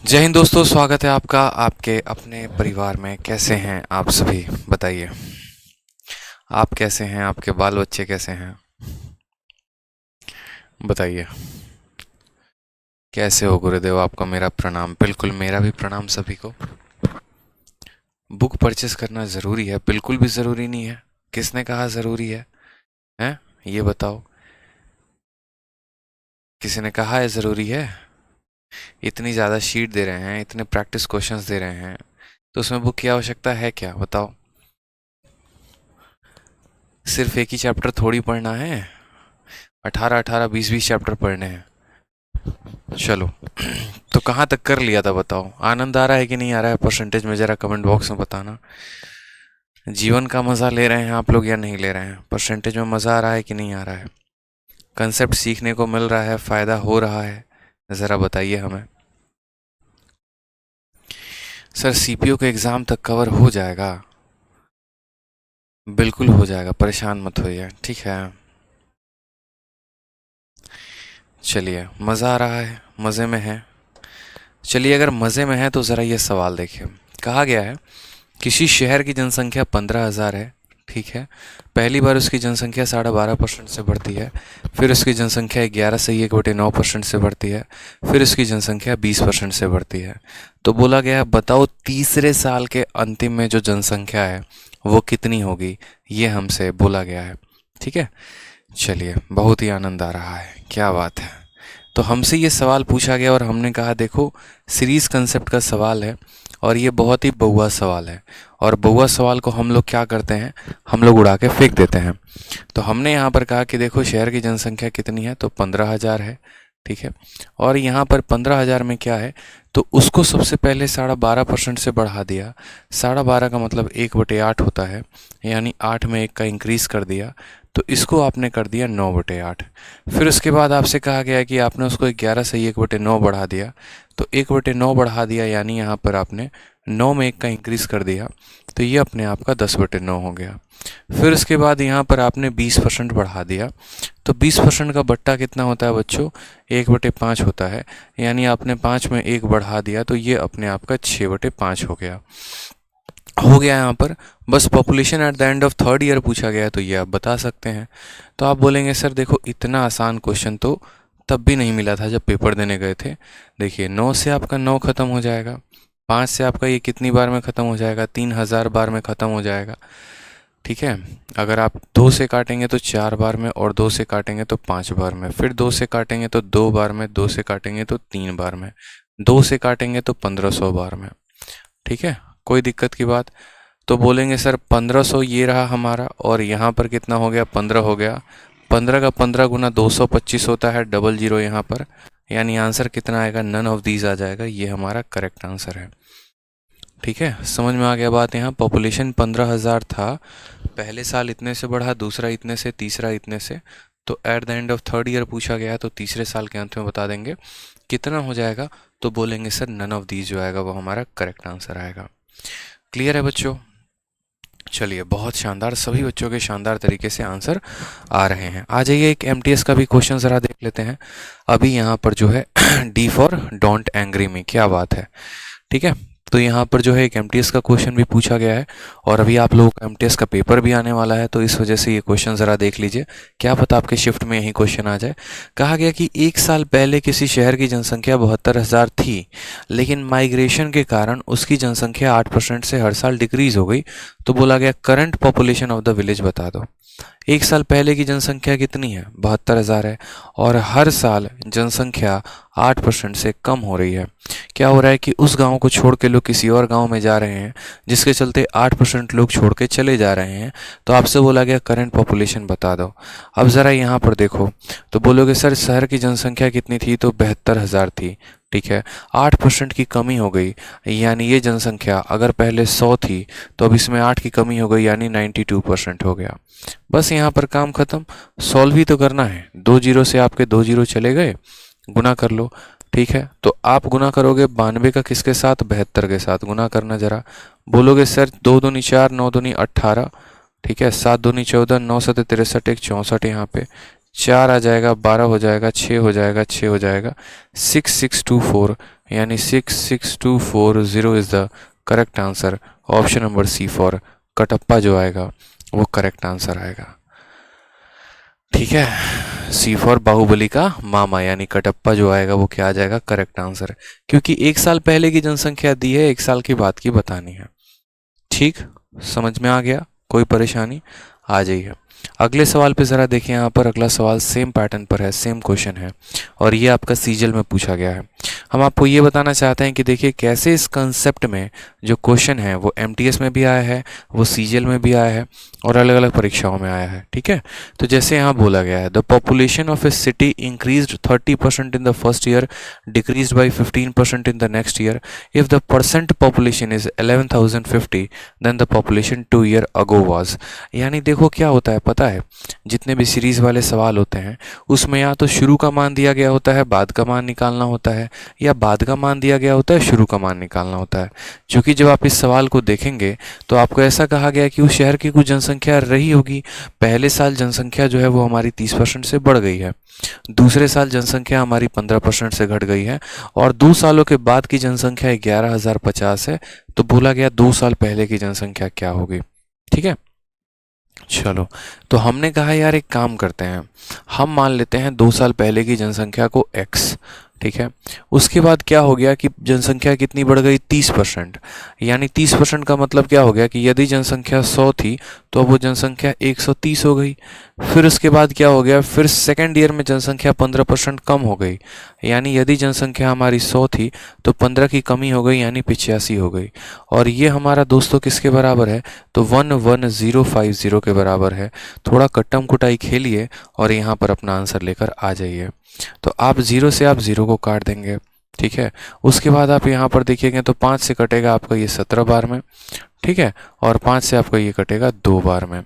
जय हिंद दोस्तों, स्वागत है आपका आपके अपने परिवार में। कैसे हैं आप सभी? बताइए, आप कैसे हैं? आपके बाल बच्चे कैसे हैं? बताइए, कैसे हो गुरुदेव? आपका मेरा प्रणाम। बिल्कुल, मेरा भी प्रणाम सभी को। बुक परचेस करना ज़रूरी है? बिल्कुल भी ज़रूरी नहीं है। किसने कहा ज़रूरी है? हैं? ये बताओ, किसी ने कहा है ज़रूरी है? इतनी ज़्यादा शीट दे रहे हैं, इतने प्रैक्टिस क्वेश्चंस दे रहे हैं, तो उसमें बुक की आवश्यकता है क्या? बताओ। सिर्फ एक ही चैप्टर थोड़ी पढ़ना है, 18-18, 20-20 चैप्टर पढ़ने हैं। चलो, तो कहाँ तक कर लिया था बताओ? आनंद आ रहा है कि नहीं आ रहा है? परसेंटेज में ज़रा कमेंट बॉक्स में बताना। जीवन का मज़ा ले रहे हैं आप लोग या नहीं ले रहे हैं? परसेंटेज में मज़ा आ रहा है कि नहीं आ रहा है? कंसेप्ट सीखने को मिल रहा है? फ़ायदा हो रहा है? ज़रा बताइए हमें। सर, सीपीयू के एग्ज़ाम तक कवर हो जाएगा? बिल्कुल हो जाएगा, परेशान मत होइए, ठीक है। चलिए, मज़ा आ रहा है, मज़े में है। चलिए, अगर मज़े में है तो ज़रा ये सवाल देखिए। कहा गया है किसी शहर की जनसंख्या 15,000 है, ठीक है। पहली बार उसकी जनसंख्या 12.5% से बढ़ती है, फिर उसकी जनसंख्या 11 से 1/9% से बढ़ती है, फिर उसकी जनसंख्या 20% से बढ़ती है। तो बोला गया है, बताओ तीसरे साल के अंतिम में जो जनसंख्या है वो कितनी होगी? ये हमसे बोला गया है, ठीक है। चलिए, बहुत ही आनंद आ रहा है, क्या बात है। तो हमसे ये सवाल पूछा गया और हमने कहा देखो, सीरीज कंसेप्ट का सवाल है और ये बहुत ही बहुआ सवाल है। और बहुआ सवाल को हम लोग क्या करते हैं, हम लोग उड़ा के फेंक देते हैं। तो हमने यहाँ पर कहा कि देखो, शहर की जनसंख्या कितनी है, तो 15,000 है, ठीक है। और यहाँ पर 15,000 में क्या है, तो उसको सबसे पहले 12.5% से बढ़ा दिया। 12.5 का मतलब 1/8 होता है, यानी 8 में 1 का इंक्रीज़ कर दिया। तो इसको आपने कर दिया 9/8। फिर उसके बाद आपसे कहा गया कि आपने उसको 11 से 1/9 बढ़ा दिया। तो 1/9 बढ़ा दिया, यानी यहाँ पर आपने 9 में 1 का इंक्रीज़ कर दिया। तो ये अपने आप का 10/9 हो गया। फिर उसके बाद यहाँ पर आपने 20% बढ़ा दिया। तो 20% का बट्टा कितना होता है बच्चों? 1/5 होता है, यानी आपने 5 में 1 बढ़ा दिया, तो ये अपने आप का 6/5 हो गया यहाँ पर। बस population at the end of third year पूछा गया है, तो ये आप बता सकते हैं। तो आप बोलेंगे सर देखो, इतना आसान क्वेश्चन तो तब भी नहीं मिला था जब पेपर देने गए थे। देखिए, 9 से आपका 9 खत्म हो जाएगा, 5 से आपका ये कितनी बार में ख़त्म हो जाएगा? 3,000 बार में ख़त्म हो जाएगा, ठीक है। अगर आप 2 से काटेंगे तो 4 बार में, और 2 से काटेंगे तो 5 बार में, फिर 2 से काटेंगे तो 2 बार में, 2 से काटेंगे तो 3 बार में, 2 से काटेंगे तो 1500 बार में, ठीक है। कोई दिक्कत की बात? तो बोलेंगे सर 1500 ये रहा हमारा, और यहाँ पर कितना हो गया? 15 हो गया। 15 का 15 गुना 225 होता है, डबल जीरो यहाँ पर, यानी आंसर कितना आएगा? नन ऑफ दीज आ जाएगा। ये हमारा करेक्ट आंसर है, ठीक है। समझ में आ गया बात? यहाँ पॉपुलेशन 15,000 था, पहले साल इतने से बढ़ा, दूसरा इतने से, तीसरा इतने से। तो at the end of third year पूछा गया, तो तीसरे साल के अंत में बता देंगे कितना हो जाएगा। तो बोलेंगे सर नन ऑफ दीज जो आएगा वो हमारा करेक्ट आंसर आएगा। क्लियर है बच्चों? चलिए, बहुत शानदार, सभी बच्चों के शानदार तरीके से आंसर आ रहे हैं। आ जाइए, एक एमटीएस का भी क्वेश्चन ज़रा देख लेते हैं। अभी यहाँ पर जो है डी फॉर डोंट एंग्री मी, क्या बात है, ठीक है। तो यहाँ पर जो है एक एमटीएस का क्वेश्चन भी पूछा गया है, और अभी आप लोगों का एमटीएस का पेपर भी आने वाला है, तो इस वजह से ये क्वेश्चन ज़रा देख लीजिए, क्या पता आपके शिफ्ट में यही क्वेश्चन आ जाए। कहा गया कि 1 साल पहले किसी शहर की जनसंख्या 72,000 थी, लेकिन माइग्रेशन के कारण उसकी जनसंख्या 8% से हर साल डिक्रीज हो गई। तो बोला गया current population of the village बता दो। 1 साल पहले की जनसंख्या कितनी है? 72,000 है, और हर साल जनसंख्या 8% से कम हो रही है। क्या हो रहा है कि उस गांव को छोड़ के लोग किसी और गांव में जा रहे हैं, जिसके चलते 8% लोग छोड़ के चले जा रहे हैं। तो आपसे बोला गया करंट पॉपुलेशन बता दो। अब ज़रा यहाँ पर देखो, तो बोलोगे सर शहर की जनसंख्या कितनी थी? तो 72,000 थी, ठीक है। 8% की कमी हो गई, यानी ये जनसंख्या अगर पहले 100 थी तो अब इसमें 8 की कमी हो गई, यानी 92% हो गया। बस यहाँ पर काम खत्म। सॉल्व ही तो करना है। 2 जीरो से आपके 2 जीरो चले गए, गुना कर लो, ठीक है। तो आप गुना करोगे 92 का किसके साथ? 72 के साथ। गुना करना जरा। बोलोगे सर 2 दूनी 4, 9 दूनी 18, ठीक है, 7 दूनी 14, 9 7 63, एक 64 यहाँ पे, 4 आ जाएगा, 12 हो जाएगा, 6 हो जाएगा, 6 हो जाएगा, 6624 यानी 66240 is the correct answer. Option number C for Kattappa जो आएगा वो करेक्ट आंसर आएगा। ठीक है, सी फॉर बाहुबली का मामा यानी कटप्पा जो आएगा वो क्या आ जाएगा, करेक्ट आंसर। क्योंकि 1 साल पहले की जनसंख्या दी है, 1 साल की बात की बतानी है। ठीक, समझ में आ गया? कोई परेशानी? आ जाइए अगले सवाल पे ज़रा देखिए। यहाँ पर अगला सवाल सेम पैटर्न पर है, सेम क्वेश्चन है और ये आपका सीजल में पूछा गया है। हम आपको ये बताना चाहते हैं कि देखिए कैसे इस कंसेप्ट में जो क्वेश्चन है वो एमटीएस में भी आया है, वो सीजल में भी आया है और अलग अलग परीक्षाओं में आया है। ठीक है, तो जैसे यहाँ बोला गया है, the population of a city increased 30% in the first year, decreased by 15% in the next year. If the percent population is 11,050 then the population 2 year ago was. यानी देखो क्या होता है पता है, जितने भी सीरीज वाले सवाल होते हैं उसमें या तो शुरू का मान दिया गया होता है, बाद का मान निकालना होता है, या बाद का मान दिया गया होता है, शुरू का मान निकालना होता है। क्योंकि जब आप इस सवाल को देखेंगे तो आपको ऐसा कहा गया कि उस शहर की कुछ जनसंख्या रही होगी। पहले साल जनसंख्या जो है वो हमारी 30% से बढ़ गई है, दूसरे साल जनसंख्या हमारी 15% से घट गई है और 2 सालों के बाद की जनसंख्या 11,050 है। तो बोला गया 2 साल पहले की जनसंख्या क्या होगी। ठीक है, चलो तो हमने कहा यार एक काम करते हैं, हम मान लेते हैं 2 साल पहले की जनसंख्या को x। ठीक है, उसके बाद क्या हो गया कि जनसंख्या कितनी बढ़ गई, 30%। यानी 30% का मतलब क्या हो गया कि यदि जनसंख्या 100 थी तो अब वो जनसंख्या 130 हो गई। फिर उसके बाद क्या हो गया, फिर सेकेंड ईयर में जनसंख्या 15% कम हो गई। यानी यदि जनसंख्या हमारी 100 थी तो 15 की कमी हो गई यानी 85 हो गई। और ये हमारा दोस्तों किसके बराबर है, तो 11050 के बराबर है। थोड़ा कट्टम कुटाई खेलिए और यहाँ पर अपना आंसर लेकर आ जाइए। तो आप 0 से आप 0 को काट देंगे। ठीक है, उसके बाद आप यहाँ पर देखिएगा तो 5 से कटेगा आपका ये 17 बार में। ठीक है, और 5 से आपका ये कटेगा 2 बार में।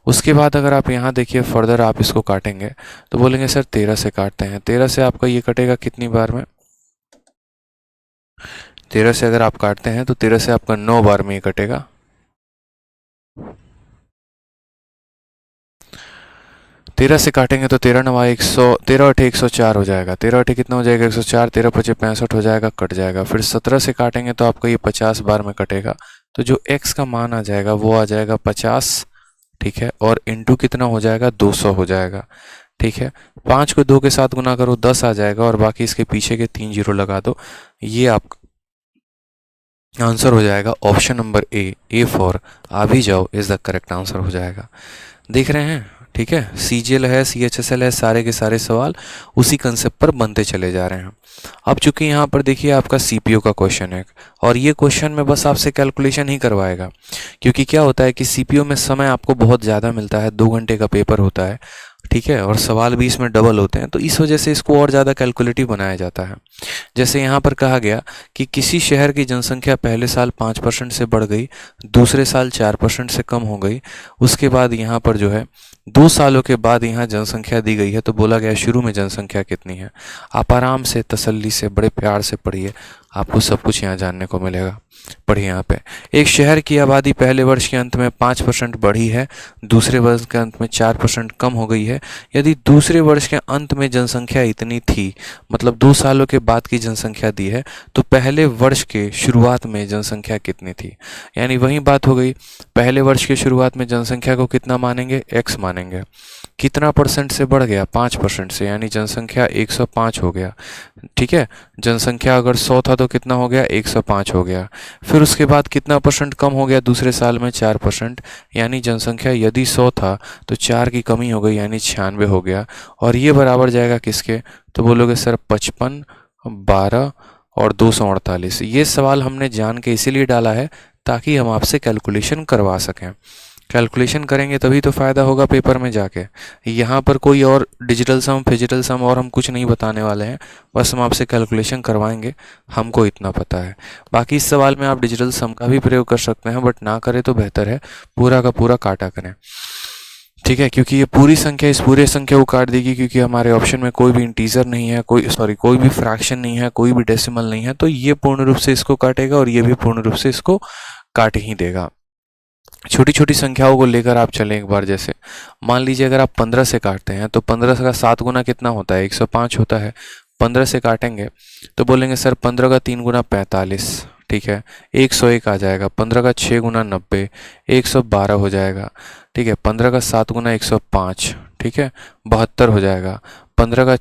उसके बाद अगर आप यहाँ देखिए फर्दर आप इसको काटेंगे तो बोलेंगे सर 13 से काटते हैं। 13 से आपका ये कटेगा कितनी बार में, 13 से अगर आप काटते हैं तो 13 से आपका 9 बार में ये कटेगा। 13 से काटेंगे तो 13 9 100, 13 8 104 हो जाएगा। 13 8 कितना हो जाएगा 104, 13 5 65 हो जाएगा, कट जाएगा। फिर 17 से काटेंगे तो आपका ये 50 बार में कटेगा। तो जो x का मान आ जाएगा वो आ जाएगा 50। ठीक है, और इंटू कितना हो जाएगा 200 हो जाएगा। ठीक है, 5 को 2 के साथ गुना करो 10 आ जाएगा और बाकी इसके पीछे के 3 जीरो लगा दो। ये आपका आंसर हो जाएगा ऑप्शन नंबर ए फॉर आ भी जाओ इज द करेक्ट आंसर हो जाएगा। देख रहे हैं? ठीक है, सीजीएल है, सीएचएसएल है, सारे के सारे सवाल उसी कंसेप्ट पर बनते चले जा रहे हैं। अब चूंकि यहाँ पर देखिए आपका सीपीयू का क्वेश्चन है और ये क्वेश्चन में बस आपसे कैलकुलेशन ही करवाएगा। क्योंकि क्या होता है कि सीपीयू में समय आपको बहुत ज़्यादा मिलता है, 2 घंटे का पेपर होता है। ठीक है, और सवाल भी इसमें डबल होते हैं तो इस वजह से इसको और ज़्यादा कैलकुलेटिव बनाया जाता है। जैसे यहाँ पर कहा गया कि किसी शहर की जनसंख्या पहले साल 5% से बढ़ गई, दूसरे साल 4% से कम हो गई। उसके बाद यहाँ पर जो है 2 सालों के बाद यहाँ जनसंख्या दी गई है तो बोला गया शुरू में जनसंख्या कितनी है। आप आराम से तसल्ली से बड़े प्यार से पढ़िए, आपको सब कुछ यहाँ जानने को मिलेगा। पढ़िए यहाँ पे, एक शहर की आबादी पहले वर्ष के अंत में 5% बढ़ी है, दूसरे वर्ष के अंत में 4% कम हो गई है। यदि दूसरे वर्ष के अंत में जनसंख्या इतनी थी, मतलब 2 सालों के बाद की जनसंख्या दी है, तो पहले वर्ष के शुरुआत में जनसंख्या कितनी थी। यानी वही बात हो गई, पहले वर्ष के शुरुआत में जनसंख्या को कितना मानेंगे, x मानेंगे। कितना परसेंट से बढ़ गया, 5% से, यानी जनसंख्या 105 हो गया। ठीक है, जनसंख्या अगर 100 था तो कितना हो गया, 105 हो गया। फिर उसके बाद कितना परसेंट कम हो गया, दूसरे साल में 4%, यानी जनसंख्या यदि 100 था तो 4 की कमी हो गई यानी 96 हो गया। और ये बराबर जाएगा किसके, तो बोलोगे सर 55, 12 और 248। ये सवाल हमने जान के इसीलिए डाला है ताकि हम आपसे कैलकुलेशन करवा सकें। कैलकुलेशन करेंगे तभी तो फ़ायदा होगा पेपर में जाके। यहाँ पर कोई और डिजिटल सम फिजिटल सम और हम कुछ नहीं बताने वाले हैं, बस हम आपसे कैलकुलेशन करवाएंगे, हमको इतना पता है। बाकी इस सवाल में आप डिजिटल सम का भी प्रयोग कर सकते हैं, बट ना करें तो बेहतर है, पूरा का पूरा काटा करें। ठीक है, क्योंकि ये पूरी संख्या इस पूरे संख्या को काट देगी, क्योंकि हमारे ऑप्शन में कोई भी इंटीजर नहीं है, कोई भी फ्रैक्शन नहीं है, कोई भी डेसिमल नहीं है, तो ये पूर्ण रूप से इसको काटेगा और ये भी पूर्ण रूप से इसको काट ही देगा। छोटी छोटी संख्याओं को लेकर आप चलें एक बार। जैसे मान लीजिए अगर आप 15 से काटते हैं तो 15 का 7 गुना कितना होता है, 105 होता है। 15 से काटेंगे तो बोलेंगे सर 15 का 3 गुना 45, ठीक है, 101 आ जाएगा। 15 का 6 गुना 90, 112 हो जाएगा। ठीक है, 15 का 7 गुना 105, ठीक है, 72 हो जाएगा। 15 का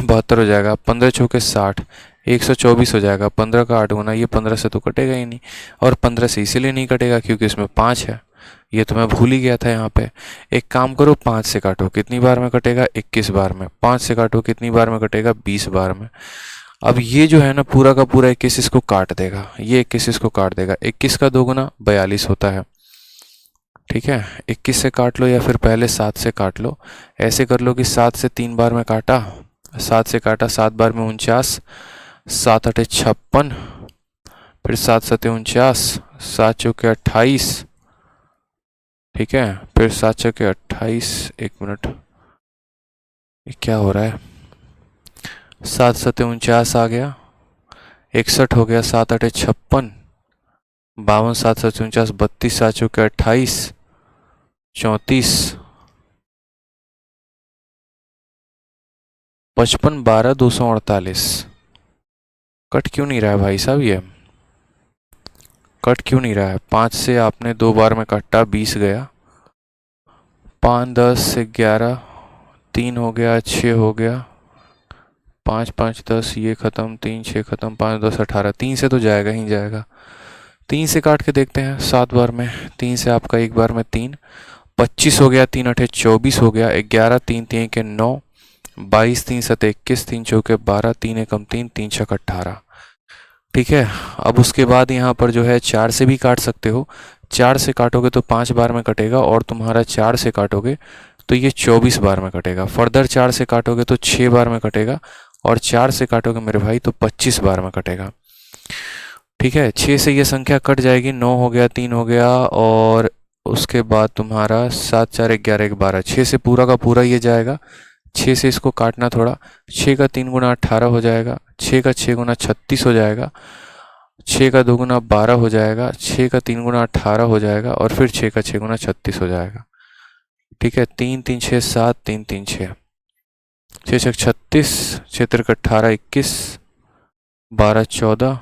72 हो जाएगा। 15 चौके 60, 124 हो जाएगा। 15 का 8 गुना, ये 15 से तो कटेगा ही नहीं, और 15 से इसीलिए नहीं कटेगा क्योंकि इसमें 5 है। ये तो मैं भूल ही गया था यहाँ पे। एक काम करो, 5 से काटो, कितनी बार में कटेगा? 21 बार में। 5 से काटो, कितनी बार में कटेगा? 20 बार में। अब ये जो है ना पूरा का पूरा 21 इसको काट देगा, ये 21 इसको काट देगा। 21 का 2 गुना 42 होता है, ठीक है। 21 से काट लो या फिर पहले 7 से काट लो। ऐसे कर लो कि 7 से 3 बार में काटा, 7 से काटा, 7 बार में 49, 7 अठे 56, फिर 7 सते 49, 7 चौके 28, ठीक है, फिर 7 चौके 28, 1 मिनट, ये क्या हो रहा है? 7 सते 49 आ गया, 61 हो गया, 7 अठे 56, 52, 7 सते 49, 32, 7 चौके 28, 34, 55, 12, 248। कट क्यों नहीं रहा है भाई साहब? ये कट क्यों नहीं रहा है? 5 से आपने 2 बार में काटा, 20 गया। 5, 10, 11, 3 हो गया, 6 हो गया, 5, 5, 10, ये ख़त्म, 3, 6 ख़त्म, 5, 10, 18। 3 से तो जाएगा ही जाएगा। 3 से काट के देखते हैं 7 बार में। 3 से आपका एक बार में 3, 25 हो गया, 3 अठे 24 हो गया, 11, 3 3 के 9, 22, 3 सते 21, 3 चौके 12, 3 एकम 3, 3 छक 18, ठीक है। अब उसके बाद यहाँ पर जो है 4 से भी काट सकते हो। 4 से काटोगे तो 5 बार में कटेगा, और तुम्हारा 4 से काटोगे तो ये 24 बार में कटेगा। फर्दर 4 से काटोगे तो 6 बार में कटेगा, और 4 से काटोगे मेरे भाई तो 25 बार में कटेगा, ठीक है। 6 से ये संख्या कट जाएगी, 9 हो गया, 3 हो गया, और उसके बाद तुम्हारा 7, 4, 11, 1, 12। 6 से पूरा का पूरा ये जाएगा। 6 से इसको काटना थोड़ा, 6 का 3 गुना 18 हो जाएगा, 6 का 6 गुना 36 हो जाएगा, 6 का 2 गुना 12 हो जाएगा, 6 का 3 गुना 18 हो जाएगा, और फिर 6 का 6 गुना 36 हो जाएगा, ठीक है। 3 3 6 7, 3 3 6, 6 6 36, 6 3 18, 21, 12 14,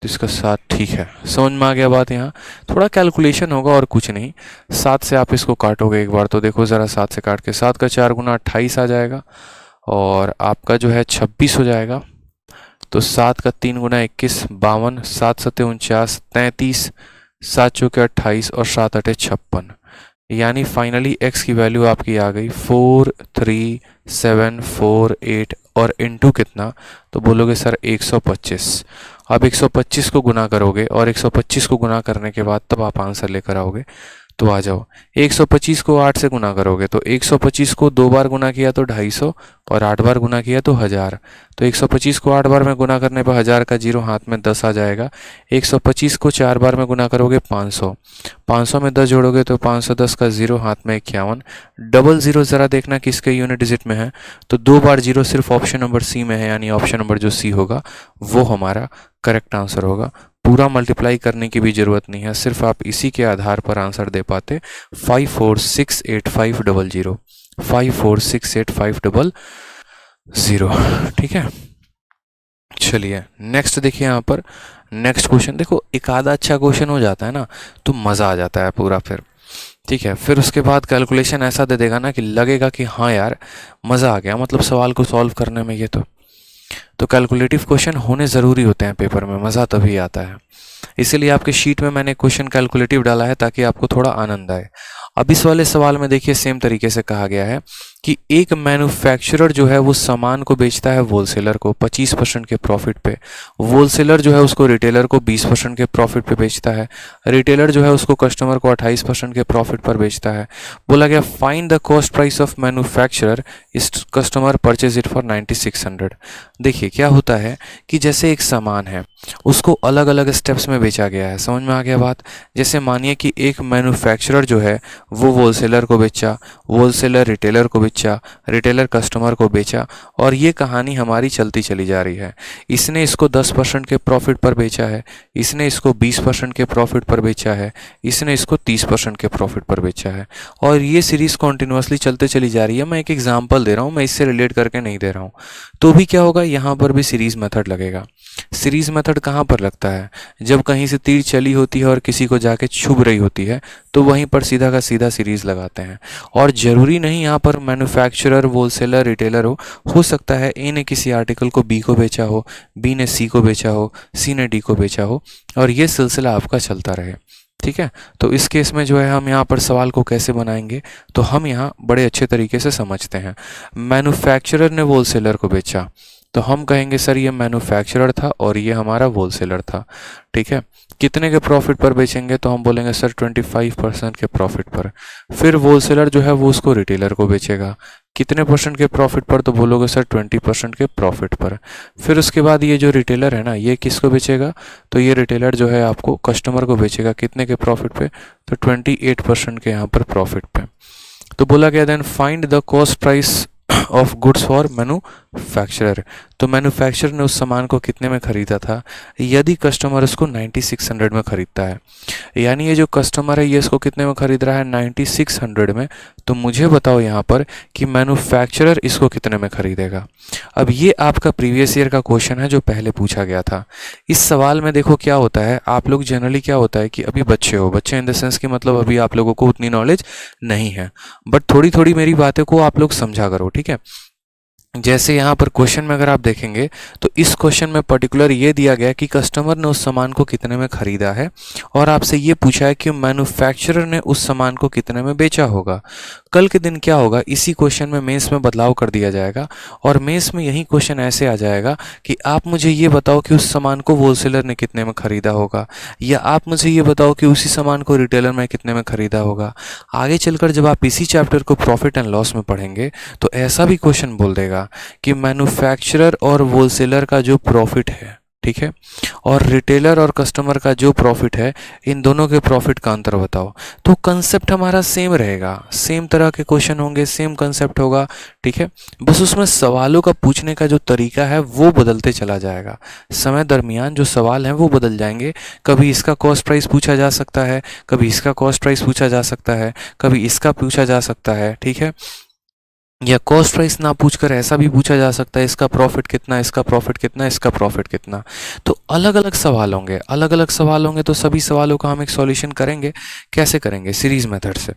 इसका 7, ठीक है। समझ में आ गया बात? यहाँ थोड़ा कैलकुलेशन होगा और कुछ नहीं। 7 से आप इसको काटोगे एक बार तो देखो ज़रा, 7 से काट के 7 का 4 गुना 28 आ जाएगा, और आपका जो है 26 हो जाएगा। तो 7 का 3 गुना 21, 52, 7 सते 49, 33, 7 चौके 28, और 7 अठे 56। यानी फाइनली x की वैल्यू आपकी आ गई 43748, और इनटू कितना? तो बोलोगे सर 125। अब 125 को गुना करोगे, और 125 को गुना करने के बाद तब आप आंसर लेकर आओगे। तो आ जाओ, 125 को 8 से गुना करोगे तो 125 को 2 बार गुना किया तो 250, और 8 बार गुना किया तो 1000। तो 125 को 8 बार में गुना करने पर 1000 का 0 हाथ में 10 आ जाएगा। 125 को 4 बार में गुना करोगे 500, 500 में 10 जोड़ोगे तो 510 का 0 हाथ में 51। डबल 0 ज़रा देखना किसके यूनिट डिजिट में है, तो 2 बार 0 सिर्फ ऑप्शन नंबर सी में है, यानी ऑप्शन नंबर जो सी होगा वो हमारा करेक्ट आंसर होगा। पूरा मल्टीप्लाई करने की भी ज़रूरत नहीं है, सिर्फ आप इसी के आधार पर आंसर दे पाते। 546850, 546850, ठीक है। चलिए नेक्स्ट देखिए, यहाँ पर नेक्स्ट क्वेश्चन देखो, एक आधा अच्छा क्वेश्चन हो जाता है ना तो मज़ा आ जाता है पूरा फिर, ठीक है। फिर उसके बाद कैलकुलेशन ऐसा दे देगा ना कि लगेगा कि हाँ यार मज़ा आ गया, मतलब सवाल को सॉल्व करने में। ये तो कैलकुलेटिव क्वेश्चन होने ज़रूरी होते हैं पेपर में, मज़ा तभी आता है। इसीलिए आपके शीट में मैंने क्वेश्चन कैलकुलेटिव डाला है ताकि आपको थोड़ा आनंद आए। अब इस वाले सवाल में देखिए सेम तरीके से कहा गया है कि एक मैन्युफैक्चरर जो है वो सामान को बेचता है होलसेलर को 25% के प्रॉफिट पे। होलसेलर जो है उसको रिटेलर को 20% के प्रॉफिट पे बेचता है। रिटेलर जो है उसको कस्टमर को 28% के प्रॉफिट पर बेचता है। बोला गया find the cost price of manufacturer इस कस्टमर परचेज इट फॉर 9600। देखिए क्या होता है कि जैसे एक सामान है उसको अलग अलग स्टेप्स में बेचा गया है, समझ में आ गया बात। जैसे मानिए कि एक मैन्युफैक्चरर जो है वो होलसेलर को बेचा, होलसेलर रिटेलर को बेचा, रिटेलर कस्टमर को बेचा, और ये कहानी हमारी चलती चली जा रही है। इसने इसको 10% के प्रॉफिट पर बेचा है, इसने इसको 20% के प्रॉफिट पर बेचा है, इसने इसको 30% के प्रॉफिट पर बेचा है, और ये सीरीज़ कॉन्टिन्यूसली चलते चली जा रही है। मैं एक एग्जांपल दे रहा हूँ, मैं इससे रिलेट करके नहीं दे रहा हूँ। तो भी क्या होगा, यहाँ पर भी सीरीज़ मेथड लगेगा। सीरीज़ मेथड कहाँ पर लगता है, जब कहीं से तीर चली होती है और किसी को जाके छुप रही होती है, तो वहीं पर सीधा का सीधा सीरीज़ लगाते हैं। और ज़रूरी नहीं यहाँ पर मैन्युफैक्चरर, होलसेलर, रिटेलर हो सकता है ए ने किसी आर्टिकल को बी को बेचा हो, बी ने सी को बेचा हो, सी ने डी को बेचा हो, और ये सिलसिला आपका चलता रहे। ठीक है, तो इस केस में जो है हम यहाँ पर सवाल को कैसे बनाएंगे, तो हम यहाँ बड़े अच्छे तरीके से समझते हैं। मैन्युफैक्चरर ने होलसेलर को बेचा, तो हम कहेंगे सर ये मैन्युफैक्चरर था और ये हमारा होलसेलर था। ठीक है, कितने के प्रॉफिट पर बेचेंगे, तो हम बोलेंगे सर 25% के प्रॉफिट पर। फिर होलसेलर जो है वो उसको रिटेलर को बेचेगा, कितने परसेंट के प्रॉफिट पर, तो बोलोगे सर 20% के प्रॉफिट पर। फिर उसके बाद ये जो रिटेलर है ना, ये किसको बेचेगा, तो ये रिटेलर जो है आपको कस्टमर को बेचेगा, कितने के प्रॉफिट पे, तो 28% के यहाँ पर प्रॉफिट पे। तो बोला गया then find the cost price of goods for manufacturer. तो मैन्युफैक्चरर ने उस सामान को कितने में खरीदा था, यदि कस्टमर उसको 9600 में खरीदता है। यानी ये जो कस्टमर है ये इसको कितने में खरीद रहा है, 9600 में। तो मुझे बताओ यहाँ पर कि मैन्युफैक्चरर इसको कितने में खरीदेगा। अब ये आपका प्रीवियस ईयर का क्वेश्चन है जो पहले पूछा गया था। इस सवाल में देखो क्या होता है, आप लोग जनरली क्या होता है कि अभी बच्चे हो, बच्चे इन द सेंस कि मतलब अभी आप लोगों को उतनी नॉलेज नहीं है, बट थोड़ी थोड़ी मेरी बातें को आप लोग समझा करो। ठीक है, जैसे यहाँ पर क्वेश्चन में अगर आप देखेंगे तो इस क्वेश्चन में पर्टिकुलर ये दिया गया कि कस्टमर ने उस सामान को कितने में खरीदा है, और आपसे ये पूछा है कि मैन्युफैक्चरर ने उस सामान को कितने में बेचा होगा। कल के दिन क्या होगा, इसी क्वेश्चन में मेंस में बदलाव कर दिया जाएगा, और मेंस में यही क्वेश्चन ऐसे आ जाएगा कि आप मुझे ये बताओ कि उस सामान को होलसेलर ने कितने में खरीदा होगा, या आप मुझे ये बताओ कि उसी सामान को रिटेलर में कितने में खरीदा होगा। आगे चलकर जब आप इसी चैप्टर को प्रॉफिट एंड लॉस में पढ़ेंगे तो ऐसा भी क्वेश्चन बोल देगा कि मैन्युफैक्चरर और होलसेलर का जो प्रॉफिट है, ठीक है, और रिटेलर और कस्टमर का जो प्रॉफिट है, इन दोनों के प्रॉफिट का अंतर बताओ। तो कंसेप्ट हमारा सेम रहेगा, सेम तरह के क्वेश्चन होंगे, सेम कंसेप्ट होगा। ठीक है, बस उसमें सवालों का पूछने का जो तरीका है वो बदलते चला जाएगा। समय दरमियान जो सवाल हैं वो बदल जाएंगे। कभी इसका कॉस्ट प्राइस पूछा जा सकता है, कभी इसका कॉस्ट प्राइस पूछा जा सकता है, कभी इसका पूछा जा सकता है। ठीक है, या कॉस्ट प्राइस ना पूछकर ऐसा भी पूछा जा सकता है, इसका प्रॉफिट कितना, इसका प्रॉफिट कितना, इसका प्रॉफिट कितना। तो अलग अलग सवाल होंगे, अलग अलग सवाल होंगे, तो सभी सवालों का हम एक सॉल्यूशन करेंगे। कैसे करेंगे, सीरीज मेथड से।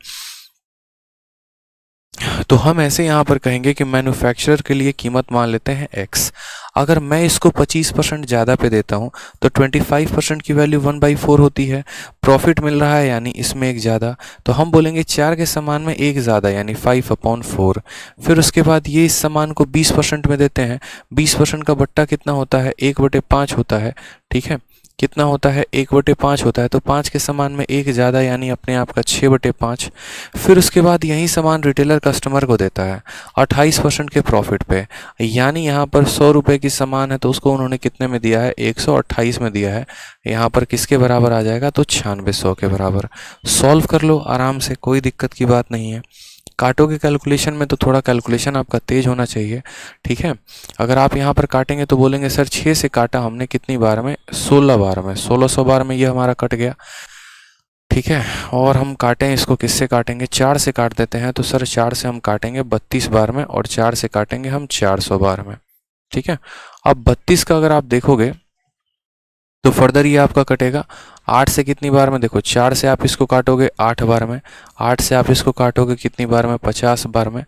तो हम ऐसे यहाँ पर कहेंगे कि मैन्युफैक्चरर के लिए कीमत मान लेते हैं x। अगर मैं इसको 25% ज़्यादा पे देता हूँ तो 25% की वैल्यू 1/4 होती है। प्रॉफिट मिल रहा है यानी इसमें एक ज़्यादा, तो हम बोलेंगे 4 के सामान में एक ज़्यादा यानी 5/4। फिर उसके बाद ये इस सामान को 20% में देते हैं। 20% का बट्टा कितना होता है, 1/5 होता है। ठीक है, कितना होता है, 1/5 होता है। तो 5 के सामान में एक ज़्यादा यानी अपने आप का 6/5। फिर उसके बाद यही सामान रिटेलर कस्टमर को देता है 28% के प्रॉफिट पे, यानी यहाँ पर 100 रुपये की सामान है तो उसको उन्होंने कितने में दिया है, 128 में दिया है। यहाँ पर किसके बराबर आ जाएगा, तो 9600 के बराबर। सॉल्व कर लो आराम से, कोई दिक्कत की बात नहीं है। काटोगे कैलकुलेशन में तो थोड़ा कैलकुलेशन आपका तेज होना चाहिए। ठीक है, अगर आप यहाँ पर काटेंगे तो बोलेंगे सर 6 से काटा हमने कितनी बार में, 16 बार में, 1600 बार में ये हमारा कट गया। ठीक है, और हम काटें इसको, किससे काटेंगे, 4 से काट देते हैं। तो सर 4 से हम काटेंगे 32 बार में, और 4 से काटेंगे हम 400 बार में। ठीक है, अब 32 का अगर आप देखोगे तो फर्दर ये आपका कटेगा 8 से कितनी बार में, देखो 4 से आप इसको काटोगे 8 बार में, 8 से आप इसको काटोगे कितनी बार में, 50 बार में।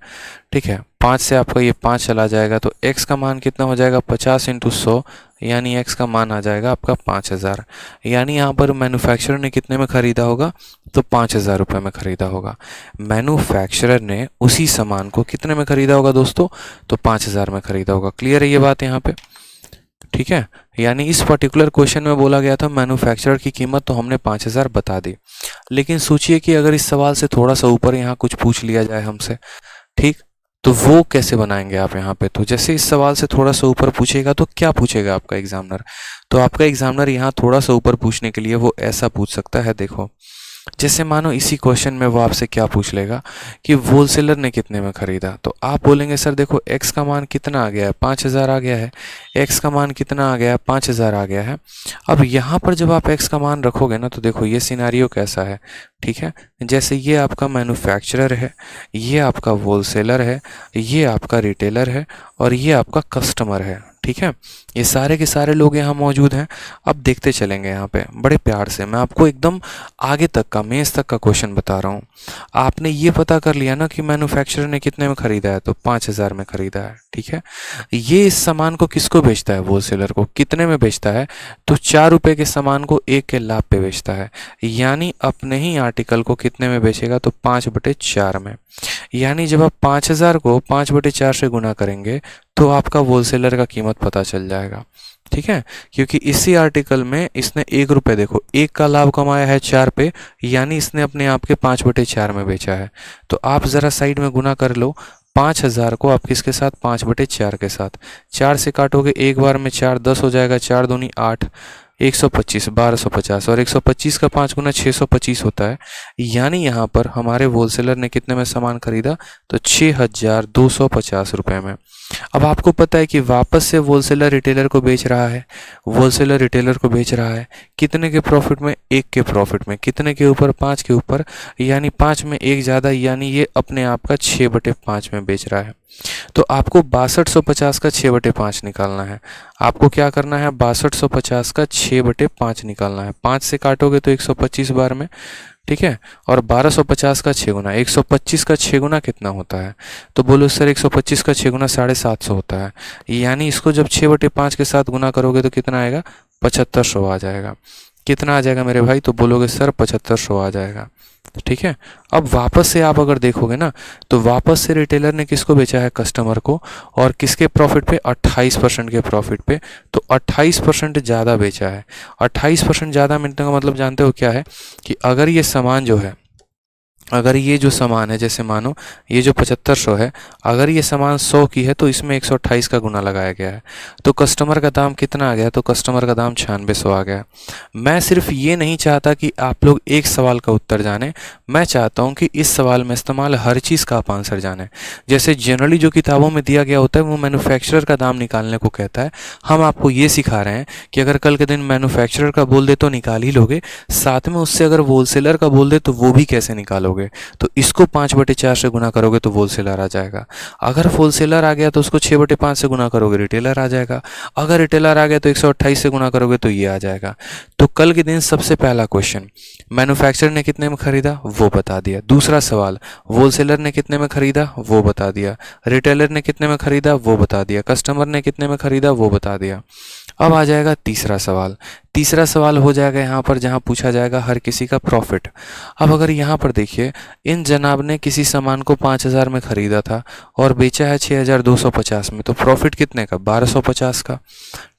ठीक है, 5 से आपका ये 5 चला जाएगा, तो x का मान कितना हो जाएगा, 50 × 100, यानी x का मान आ जाएगा आपका 5000। यानी यहाँ पर मैन्युफैक्चरर ने कितने में ख़रीदा होगा, तो 5000 रुपये में ख़रीदा होगा। मैन्युफैक्चरर ने उसी सामान को कितने में ख़रीदा होगा दोस्तों, तो 5000 में ख़रीदा होगा। क्लियर है ये बात यहाँ पे। ठीक है, यानी इस पर्टिकुलर क्वेश्चन में बोला गया था मैन्युफैक्चरर की कीमत, तो हमने 5000 बता दी। लेकिन सोचिए कि अगर इस सवाल से थोड़ा सा ऊपर यहाँ कुछ पूछ लिया जाए हमसे, ठीक, तो वो कैसे बनाएंगे आप यहाँ पे। तो जैसे इस सवाल से थोड़ा सा ऊपर पूछेगा तो क्या पूछेगा आपका एग्जामिनर, तो आपका एग्जामिनर यहाँ थोड़ा सा ऊपर पूछने के लिए वो ऐसा पूछ सकता है। देखो जैसे मानो इसी क्वेश्चन में वो आपसे क्या पूछ लेगा कि होलसेलर ने कितने में खरीदा, तो आप बोलेंगे सर देखो एक्स का मान कितना आ गया है, 5,000 आ गया है, एक्स का मान कितना आ गया है, 5,000 आ गया है। अब यहाँ पर जब आप एक्स का मान रखोगे ना, तो देखो ये सिनारियो कैसा है, ठीक है। जैसे ये आपका मैन्युफैक्चरर है, ये आपका होलसेलर है, ये आपका रिटेलर है और ये आपका कस्टमर है, ठीक है। ये सारे के सारे लोग यहाँ मौजूद हैं। अब देखते चलेंगे यहाँ पे बड़े प्यार से, मैं आपको एकदम आगे तक का मेंस तक का क्वेश्चन बता रहा हूँ। आपने ये पता कर लिया ना कि मैन्युफैक्चरर ने कितने में खरीदा है, तो 5,000 में खरीदा है, ठीक है। ये इस सामान को किसको बेचता है, होलसेलर को, कितने में बेचता है, तो 4 रुपये के सामान को 1 के लाभ पे बेचता है। यानी अपने ही आर्टिकल को कितने में बेचेगा, तो 5/4 में। यानी जब आप 5,000 को 5/4 से गुना करेंगे तो आपका होलसेलर का कीमत पता चल जाएगा, ठीक है। क्योंकि इसी आर्टिकल में इसने 1 रुपये, देखो 1 का लाभ कमाया है 4 पे, यानी इसने अपने आप के 5/4 में बेचा है। तो आप ज़रा साइड में गुना कर लो, 5,000 को आप किसके साथ, 5/4 के साथ। 4 से काटोगे एक बार में 4, 10 हो जाएगा, 4 दूनी 8, 125, 1250 और 125 का 5 गुना 625 होता है। यानी यहाँ पर हमारे होलसेलर ने कितने में सामान खरीदा, तो 6,250 रुपये में। अब आपको पता है कि वापस से होलसेलर रिटेलर को बेच रहा है, होलसेलर रिटेलर को बेच रहा है कितने के प्रॉफिट में, 1 के प्रॉफिट में, कितने के ऊपर, 5 के ऊपर, यानी 5 में 1 ज़्यादा, यानी ये अपने आप का 6/5 में बेच रहा है। तो आपको 6250 का 6/5 निकालना है। आपको क्या करना है, 6250 का 6/5 निकालना है। 5 से काटोगे तो 125 बार में, ठीक है। और 1250 का 6 गुना, 125 का 6 गुना कितना होता है, तो बोलो सर 125 का 6 गुना 750 होता है। यानी इसको जब 6/5 के साथ गुना करोगे तो कितना आएगा, 7500 आ जाएगा। कितना आ जाएगा मेरे भाई, तो बोलोगे सर 7500 आ जाएगा, ठीक है। अब वापस से आप अगर देखोगे ना, तो वापस से रिटेलर ने किसको बेचा है, कस्टमर को, और किसके प्रॉफिट पे, 28% के प्रॉफिट पे। तो 28% ज़्यादा बेचा है। 28% ज़्यादा मिलने का मतलब जानते हो क्या है, कि अगर ये सामान जो है, अगर ये जो सामान है, जैसे मानो ये जो 7500 है, अगर ये सामान 100 की है तो इसमें 128 का गुना लगाया गया है, तो कस्टमर का दाम कितना आ गया, तो कस्टमर का दाम 9600 आ गया। मैं सिर्फ ये नहीं चाहता कि आप लोग एक सवाल का उत्तर जानें, मैं चाहता हूँ कि इस सवाल में इस्तेमाल हर चीज़ का आप आंसर जानें। जैसे जनरली जो किताबों में दिया गया होता है वो मैन्युफैक्चरर का दाम निकालने को कहता है, हम आपको ये सिखा रहे हैं कि अगर कल के दिन मैन्युफैक्चरर का बोल दे तो निकाल ही लोगे, साथ में उससे अगर होलसेलर का बोल दे तो वो भी कैसे निकालोगे। तो इसको 5/4 से गुना करोगे तो होलसेलर आ जाएगा। अगर होलसेलर आ गया तो उसको 6/5 से गुना करोगे, रिटेलर आ जाएगा। अगर रिटेलर आ गया तो 128 से गुना करोगे तो ये आ जाएगा। तो कल के दिन सबसे पहला क्वेश्चन, मैन्युफैक्चरर ने कितने में खरीदा वो बता दिया। दूसरा सवाल, होलसेलर ने कितने में खरीदा वो बता दिया। रिटेलर ने कितने में खरीदा वो बता दिया। कस्टमर ने कितने में खरीदा वो बता दिया। अब आ जाएगा तीसरा सवाल। तीसरा सवाल हो जाएगा यहाँ पर, जहाँ पूछा जाएगा हर किसी का प्रॉफिट। अब अगर यहाँ पर देखिए, इन जनाब ने किसी सामान को 5,000 में खरीदा था और बेचा है 6,250 में, तो प्रॉफिट कितने का, 1,250 का,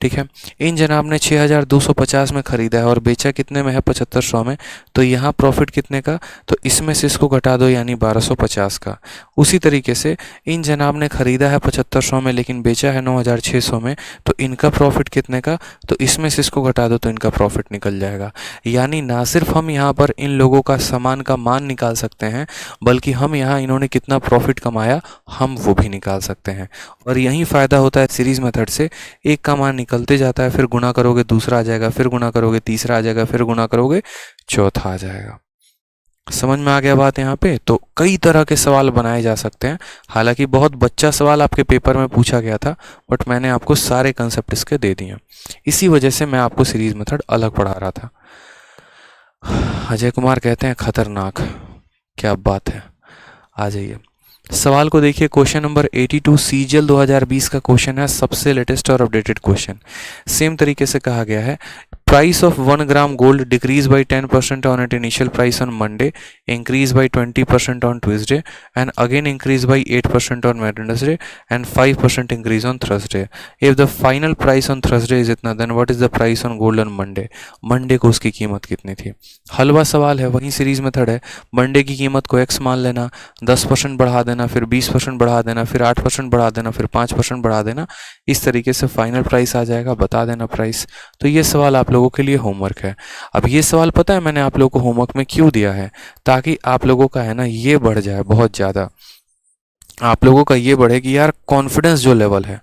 ठीक है। इन जनाब ने 6,250 में खरीदा है और बेचा कितने में है, 7,500 में, तो यहाँ प्रॉफिट कितने का, तो इसमें से इसको घटा दो, यानी 1,250 का। उसी तरीके से इन जनाब ने खरीदा है 7,500 में लेकिन बेचा है 9,600 में, तो इनका प्रॉफिट कितने का, तो इसमें से इसको घटा दो तो इनका प्रॉफिट निकल जाएगा। यानी ना सिर्फ हम यहाँ पर इन लोगों का सामान का मान निकाल सकते हैं, बल्कि हम यहाँ इन्होंने कितना प्रॉफिट कमाया हम वो भी निकाल सकते हैं। और यही फ़ायदा होता है सीरीज़ मेथड से, एक का मान निकलते जाता है, फिर गुना करोगे दूसरा आ जाएगा, फिर गुना करोगे तीसरा आ जाएगा, फिर गुना करोगे चौथा आ जाएगा। समझ में आ गया बात यहाँ पे। तो कई तरह के सवाल बनाए जा सकते हैं। हालांकि बहुत बच्चा सवाल आपके पेपर में पूछा गया था, बट मैंने आपको सारे कंसेप्ट इसके दे दिए। इसी वजह से मैं आपको सीरीज मेथड अलग पढ़ा रहा था। अजय कुमार कहते हैं खतरनाक, क्या बात है। आ जाइए सवाल को देखिए। क्वेश्चन नंबर 82 सीजीएल 2020 का क्वेश्चन है, सबसे लेटेस्ट और अपडेटेड क्वेश्चन। सेम तरीके से कहा गया है, price of 1 gram gold decreases by 10% on it initial price on Monday, increase by 20% on Tuesday, and again increase by 8% on Wednesday, and 5% increase on Thursday. If the final price on Thursday is इतना, then what is the price on gold on Monday. Monday को उसकी कीमत कितनी थी। हलवा सवाल है, वही series method है। मंडे की कीमत को x मान लेना, 10% बढ़ा देना, फिर 20% बढ़ा देना, फिर 8% बढ़ा देना, फिर 5% बढ़ा देना। इस तरीके से फाइनल प्राइस आ जाएगा, बता देना प्राइस। तो ये सवाल आप लोगों लोगों के लिए होमवर्क है। अब ये सवाल पता है मैंने आप लोगों को होमवर्क में क्यों दिया है, ताकि आप लोगों का है ना ये बढ़ जाए बहुत ज़्यादा, आप लोगों का ये बढ़े कि यार कॉन्फिडेंस जो लेवल है,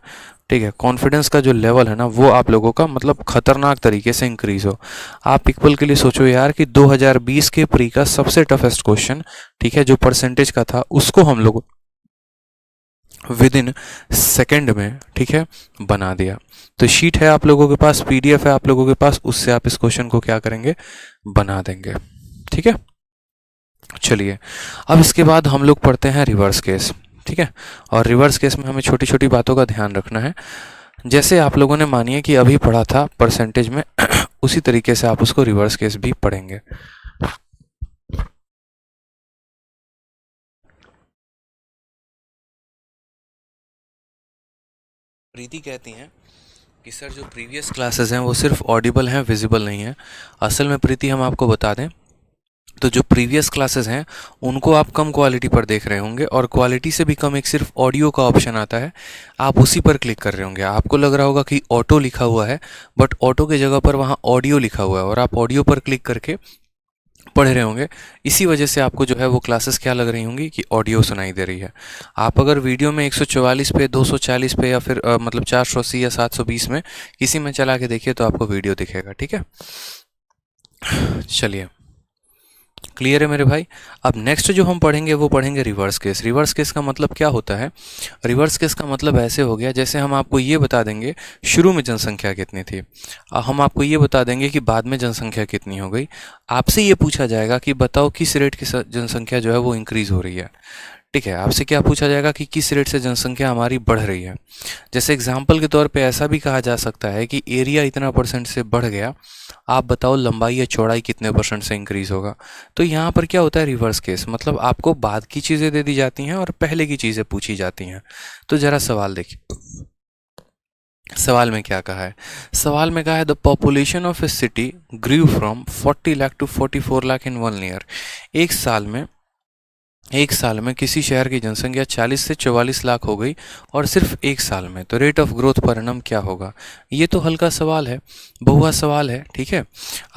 ठीक है, कॉन्फिडेंस का जो लेवल है ना वो आप लोगों का मतलब खतरनाक तरीके से इंक्रीज हो। आप इक्वल के लिए सोचो यार कि 2020 के प्री का सबसे टफेस्ट क्वेश्चन, ठीक है, जो परसेंटेज का था, उसको हम लोग विद इन सेकेंड में, ठीक है, बना दिया। तो शीट है आप लोगों के पास, पीडीएफ है आप लोगों के पास, उससे आप इस क्वेश्चन को क्या करेंगे, बना देंगे। ठीक है, चलिए अब इसके बाद हम लोग पढ़ते हैं रिवर्स केस। ठीक है, और रिवर्स केस में हमें छोटी छोटी बातों का ध्यान रखना है। जैसे आप लोगों ने मानिए कि अभी पढ़ा था परसेंटेज में उसी तरीके से आप उसको रिवर्स केस भी पढ़ेंगे। प्रीति कहती हैं कि सर जो प्रीवियस क्लासेस हैं वो सिर्फ ऑडिबल हैं, विजिबल नहीं है। असल में प्रीति हम आपको बता दें तो जो प्रीवियस क्लासेस हैं उनको आप कम क्वालिटी पर देख रहे होंगे, और क्वालिटी से भी कम एक सिर्फ ऑडियो का ऑप्शन आता है, आप उसी पर क्लिक कर रहे होंगे। आपको लग रहा होगा कि ऑटो लिखा हुआ है, बट ऑटो की जगह पर वहाँ ऑडियो लिखा हुआ है, और आप ऑडियो पर क्लिक करके पढ़ रहे होंगे। इसी वजह से आपको जो है वो क्लासेस क्या लग रही होंगी कि ऑडियो सुनाई दे रही है। आप अगर वीडियो में 144 पे, 240 पे, या फिर मतलब 480 या 720 में किसी में चला के देखिए तो आपको वीडियो दिखेगा। ठीक है, चलिए क्लियर है मेरे भाई। अब नेक्स्ट जो हम पढ़ेंगे वो पढ़ेंगे रिवर्स केस। रिवर्स केस का मतलब क्या होता है? रिवर्स केस का मतलब ऐसे हो गया जैसे हम आपको ये बता देंगे शुरू में जनसंख्या कितनी थी, हम आपको ये बता देंगे कि बाद में जनसंख्या कितनी हो गई। आपसे ये पूछा जाएगा कि बताओ किस रेट की जनसंख्या जो है वो इंक्रीज हो रही है। ठीक है, आपसे क्या पूछा जाएगा कि किस रेट से जनसंख्या हमारी बढ़ रही है। जैसे एग्जाम्पल के तौर पे ऐसा भी कहा जा सकता है कि एरिया इतना परसेंट से बढ़ गया, आप बताओ लंबाई या चौड़ाई कितने परसेंट से इंक्रीज होगा। तो यहाँ पर क्या होता है रिवर्स केस, मतलब आपको बाद की चीज़ें दे दी जाती हैं और पहले की चीज़ें पूछी जाती हैं। तो ज़रा सवाल देखिए, सवाल में क्या कहा है? सवाल में कहा है the population of a city grew from 40 lakh to 44 lakh in 1 year. एक साल में किसी शहर की जनसंख्या 40 से 44 लाख हो गई, और सिर्फ एक साल में, तो रेट ऑफ ग्रोथ परिणाम क्या होगा? ये तो हल्का सवाल है, बहुआ सवाल है। ठीक है,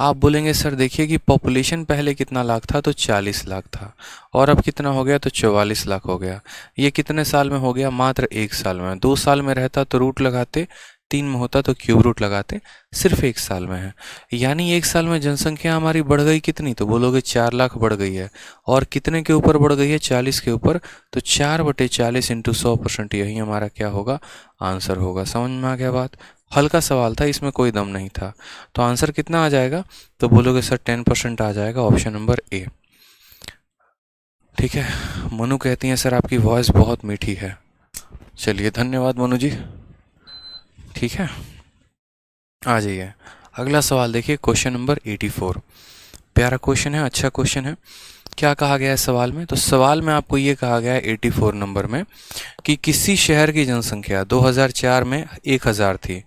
आप बोलेंगे सर देखिए कि पॉपुलेशन पहले कितना लाख था, तो 40 लाख था, और अब कितना हो गया, तो 44 लाख हो गया। ये कितने साल में हो गया? मात्र एक साल में। 2 साल में रहता तो रूट लगाते, 3 में होता तो क्यूब रूट लगाते, सिर्फ एक साल में है। यानी एक साल में जनसंख्या हमारी बढ़ गई कितनी? तो बोलोगे 4 लाख बढ़ गई है, और कितने के ऊपर बढ़ गई है? 40 के ऊपर। तो 4/40 इंटू 100%, यही हमारा क्या होगा? आंसर होगा। समझ में आ गया बात? हल्का सवाल था, इसमें कोई दम नहीं था। तो आंसर कितना आ जाएगा? तो बोलोगे सर 10% आ जाएगा, ऑप्शन नंबर ए। ठीक है, मनु कहती हैं सर आपकी वॉइस बहुत मीठी है। चलिए धन्यवाद मनु जी। ठीक है, आ जाइए अगला सवाल देखिए, क्वेश्चन नंबर 84। प्यारा क्वेश्चन है, अच्छा क्वेश्चन है। क्या कहा गया है सवाल में? तो सवाल में आपको ये कहा गया है 84 नंबर में कि किसी शहर की जनसंख्या 2004 में 1000 थी,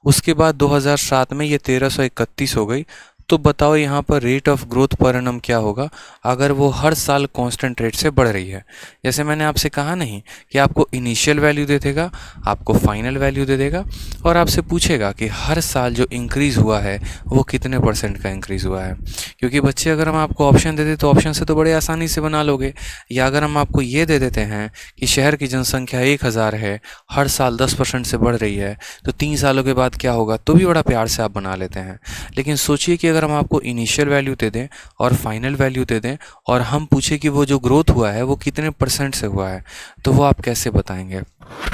उसके बाद 2007 में ये 1331 हो गई। तो बताओ यहाँ पर रेट ऑफ ग्रोथ परिणाम क्या होगा अगर वो हर साल कांस्टेंट रेट से बढ़ रही है। जैसे मैंने आपसे कहा नहीं कि आपको इनिशियल वैल्यू दे देगा, आपको फाइनल वैल्यू दे देगा, और आपसे पूछेगा कि हर साल जो इंक्रीज़ हुआ है वो कितने परसेंट का इंक्रीज़ हुआ है। क्योंकि बच्चे अगर हम आपको ऑप्शन दे दें तो ऑप्शन से तो बड़े आसानी से बना लोगे, या अगर हम आपको ये दे देते हैं कि शहर की जनसंख्या 1000 है, हर साल 10% से बढ़ रही है, तो 3 सालों के बाद क्या होगा, तो भी बड़ा प्यार से आप बना लेते हैं। लेकिन सोचिए कि अगर हम आपको इनिशियल वैल्यू दे दें और फाइनल वैल्यू दे दें, और हम पूछे कि वो जो ग्रोथ हुआ है वो कितने परसेंट से हुआ है, तो वो आप कैसे बताएंगे?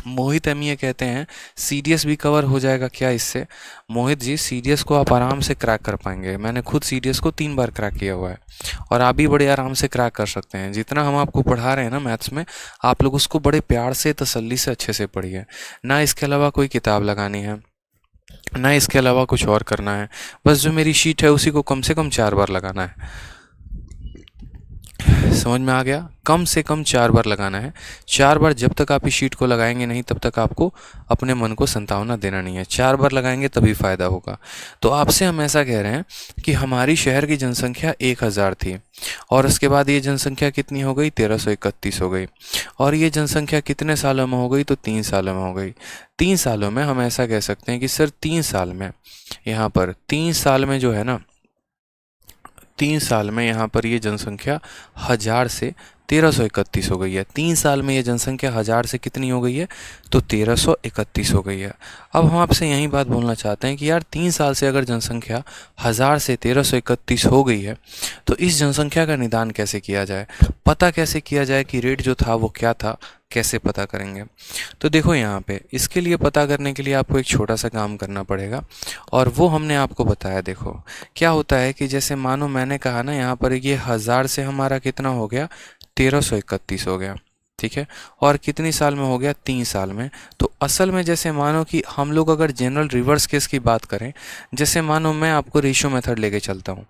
मोहित एमईए कहते हैं सीडीएस भी कवर हो जाएगा क्या इससे? मोहित जी, सीडीएस को आप आराम से क्रैक कर पाएंगे। मैंने खुद सीडीएस को 3 बार क्रैक किया हुआ है, और आप भी बड़े आराम से क्रैक कर सकते हैं। जितना हम आपको पढ़ा रहे हैं ना मैथ्स में, आप लोग उसको बड़े प्यार से, तसल्ली से, अच्छे से पढ़िए। ना इसके अलावा कोई किताब लगानी है, ना इसके अलावा कुछ और करना है। बस जो मेरी शीट है उसी को कम से कम 4 बार लगाना है। समझ में आ गया? कम से कम 4 बार लगाना है। 4 बार जब तक आप इस शीट को लगाएंगे नहीं तब तक आपको अपने मन को संतावना देना नहीं है। 4 बार लगाएंगे तभी फ़ायदा होगा। तो आपसे हम ऐसा कह रहे हैं कि हमारी शहर की जनसंख्या 1000 थी और उसके बाद ये जनसंख्या कितनी हो गई? 1331 हो गई। और ये जनसंख्या कितने सालों में हो गई? तो 3 सालों में हो गई। 3 सालों में हम ऐसा कह सकते हैं कि सर 3 साल में, यहाँ पर 3 साल में जो है ना, 3 साल में यहाँ पर ये जनसंख्या 1000 से 1331 हो गई है। 3 साल में ये जनसंख्या 1000 से कितनी हो गई है? तो 1331 हो गई है। अब हम आपसे यही बात बोलना चाहते हैं कि यार 3 साल से अगर जनसंख्या 1000 से 1331 हो गई है तो इस जनसंख्या का निदान कैसे किया जाए, पता कैसे किया जाए कि रेट जो था वो क्या था, कैसे पता करेंगे? तो देखो यहाँ पे इसके लिए पता करने के लिए आपको एक छोटा सा काम करना पड़ेगा और वो हमने आपको बताया। देखो क्या होता है कि जैसे मानो मैंने कहा ना, यहाँ पर ये 1000 से हमारा कितना हो गया? 1331 हो गया, ठीक है। और कितनी साल में हो गया? 3 साल में। तो असल में जैसे मानो कि हम लोग अगर जनरल रिवर्स केस की बात करें, जैसे मानो मैं आपको रेशियो मेथड लेके चलता हूँ,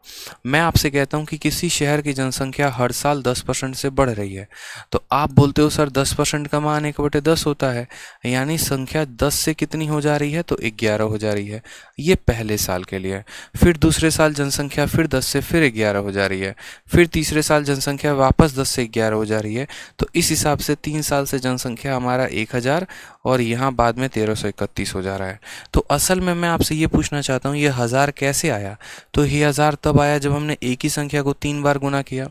मैं आपसे कहता हूँ कि किसी शहर की जनसंख्या हर साल 10% से बढ़ रही है, तो आप बोलते हो सर 10% का मान 1/10 होता है, यानी संख्या 10 से कितनी हो जा रही है? तो 11 हो जा रही है। ये पहले साल के लिए। फिर दूसरे साल जनसंख्या फिर 10 से फिर 11 हो जा रही है। फिर तीसरे साल जनसंख्या वापस 10 से 11 हो जा रही है। तो इस हिसाब से 3 साल से जनसंख्या हमारा 1000 और यहाँ बाद में 1331 हो जा रहा है। तो असल में मैं आपसे ये पूछना चाहता हूँ, ये 1000 कैसे आया? तो ये 1000 तब आया जब हमने एक ही संख्या को 3 बार गुना किया।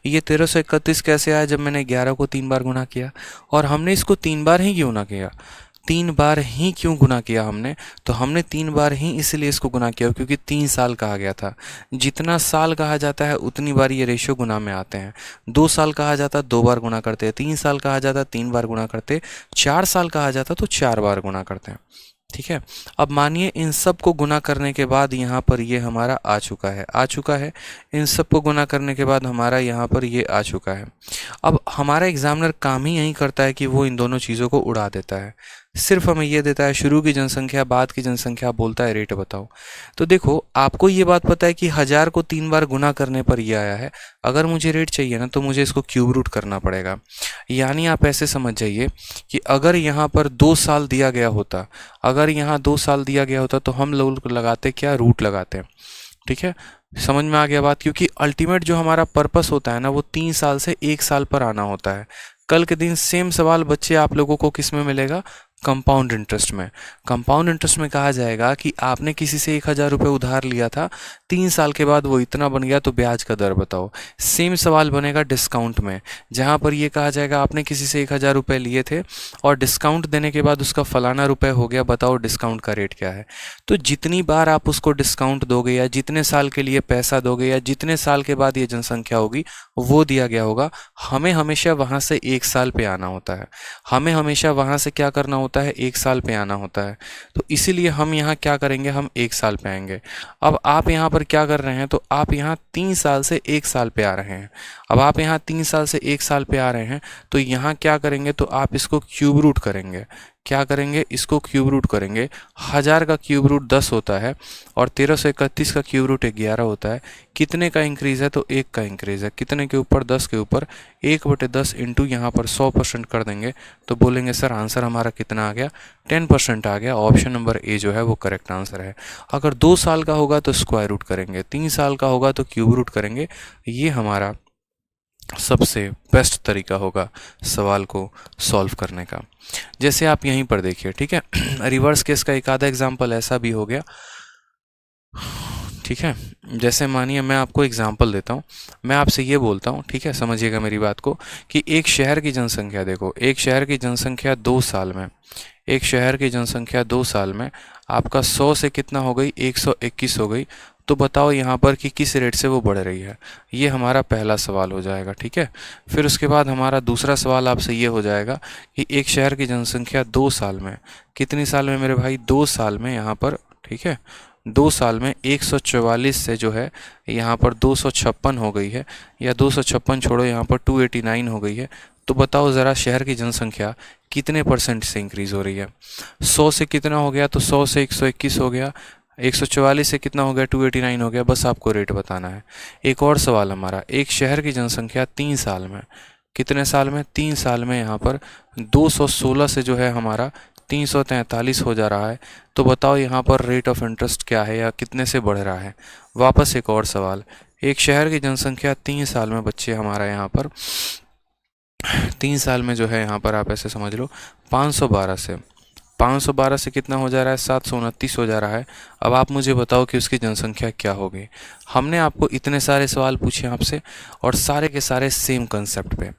ये 1331 कैसे आया? जब मैंने 11 को 3 बार गुना किया। और हमने इसको 3 बार ही क्यों ना किया? 3 बार ही क्यों गुना किया हमने? तो हमने 3 बार ही इसलिए इसको गुना किया क्योंकि 3 साल कहा गया था। जितना साल कहा जाता है उतनी बार ये रेशियो गुना में आते हैं। 2 साल कहा जाता 2 बार गुना करते हैं, 3 साल कहा जाता 3 बार गुना करते, 4 साल कहा जाता तो 4 बार गुना करते हैं, ठीक है। अब मानिए इन सब को गुना करने के बाद यहाँ पर ये हमारा आ चुका है। इन सब को गुना करने के बाद हमारा यहाँ पर ये आ चुका है। अब हमारा एग्जामिनर काम ही यही करता है कि वो इन दोनों चीज़ों को उड़ा देता है। सिर्फ हमें ये देता है शुरू की जनसंख्या, बाद की जनसंख्या, बोलता है रेट बताओ। तो देखो आपको ये बात पता है कि 1000 को 3 बार गुना करने पर ये आया है। अगर मुझे रेट चाहिए ना तो मुझे इसको क्यूब रूट करना पड़ेगा। यानी आप ऐसे समझ जाइए कि अगर यहाँ पर 2 साल दिया गया होता, अगर यहाँ 2 साल दिया गया होता तो हम लोग लगाते क्या? रूट लगाते हैं, ठीक है। समझ में आ गया बात? क्योंकि अल्टीमेट जो हमारा पर्पस होता है ना वो 3 साल से 1 साल पर आना होता है। कल के दिन सेम सवाल बच्चे आप लोगों को किस में मिलेगा? कंपाउंड इंटरेस्ट में। कंपाउंड इंटरेस्ट में कहा जाएगा कि आपने किसी से 1000 रुपये उधार लिया था, 3 साल के बाद वो इतना बन गया तो ब्याज का दर बताओ। सेम सवाल बनेगा डिस्काउंट में, जहाँ पर ये कहा जाएगा आपने किसी से 1000 रुपये लिए थे और डिस्काउंट देने के बाद उसका फलाना रुपये हो गया, बताओ डिस्काउंट का रेट क्या है। तो जितनी बार आप उसको डिस्काउंट दोगे या जितने साल के लिए पैसा दोगे या जितने साल के बाद ये जनसंख्या होगी वो दिया गया होगा, हमें हमेशा वहाँ से 1 साल पे आना होता है। हमें हमेशा वहाँ से क्या करना होता है? 1 साल पे आना होता है। तो इसीलिए हम यहाँ क्या करेंगे? हम 1 साल पे आएंगे। अब आप यहाँ पर क्या कर रहे हैं? तो आप यहाँ 3 साल से 1 साल पे आ रहे हैं। अब आप यहाँ 3 साल से 1 साल पे आ रहे हैं तो यहाँ क्या करेंगे? तो आप इसको क्यूब रूट करेंगे। क्या करेंगे? इसको क्यूब रूट करेंगे। 1000 का क्यूब रूट 10 होता है और 1331 का क्यूब रूट 11 होता है। कितने का इंक्रीज़ है? तो 1 का इंक्रीज़ है। कितने के ऊपर? 10 के ऊपर। 1/10 इंटू यहाँ पर 100% कर देंगे तो बोलेंगे सर आंसर हमारा कितना आ गया? 10% आ गया। ऑप्शन नंबर ए जो है वो करेक्ट आंसर है। अगर 2 साल का होगा तो स्क्वायर रूट करेंगे, 3 साल का होगा तो क्यूब रूट करेंगे। ये हमारा सबसे बेस्ट तरीका होगा सवाल को सॉल्व करने का। जैसे आप यहीं पर देखिए, ठीक है। रिवर्स केस का एक आधा एग्जाम्पल ऐसा भी हो गया, ठीक है। जैसे मानिए मैं आपको एग्जाम्पल देता हूँ, मैं आपसे ये बोलता हूँ, ठीक है, समझिएगा मेरी बात को, कि एक शहर की जनसंख्या देखो, एक शहर की जनसंख्या 2 साल में, एक शहर की जनसंख्या 2 साल में आपका 100 से कितना हो गई? 121 हो गई। तो बताओ यहाँ पर कि किस रेट से वो बढ़ रही है। ये हमारा पहला सवाल हो जाएगा, ठीक है। फिर उसके बाद हमारा दूसरा सवाल आपसे ये हो जाएगा कि एक शहर की जनसंख्या 2 साल में, कितनी साल में मेरे भाई? 2 साल में यहाँ पर, ठीक है, 2 साल में 144 से जो है यहाँ पर 256 हो गई है, या 256 छोड़ो यहाँ पर 289 हो गई है। तो बताओ ज़रा शहर की जनसंख्या कितने % से इंक्रीज़ हो रही है? 100 से कितना हो गया? तो 100 से 121 हो गया। 144 से कितना हो गया, 289 हो गया। बस आपको रेट बताना है। एक और सवाल हमारा, एक शहर की जनसंख्या 3 साल में, कितने साल में, 3 साल में यहाँ पर 216 से जो है हमारा 343 हो जा रहा है। तो बताओ यहाँ पर रेट ऑफ इंटरेस्ट क्या है या कितने से बढ़ रहा है। वापस एक और सवाल, एक शहर की जनसंख्या 3 साल में बच्चे हमारा यहाँ पर 3 साल में जो है यहाँ पर आप ऐसे समझ लो 512 से कितना हो जा रहा है, 729 हो जा रहा है। अब आप मुझे बताओ कि उसकी जनसंख्या क्या होगी। हमने आपको इतने सारे सवाल पूछे आपसे और सारे के सारे सेम कंसेप्ट पे।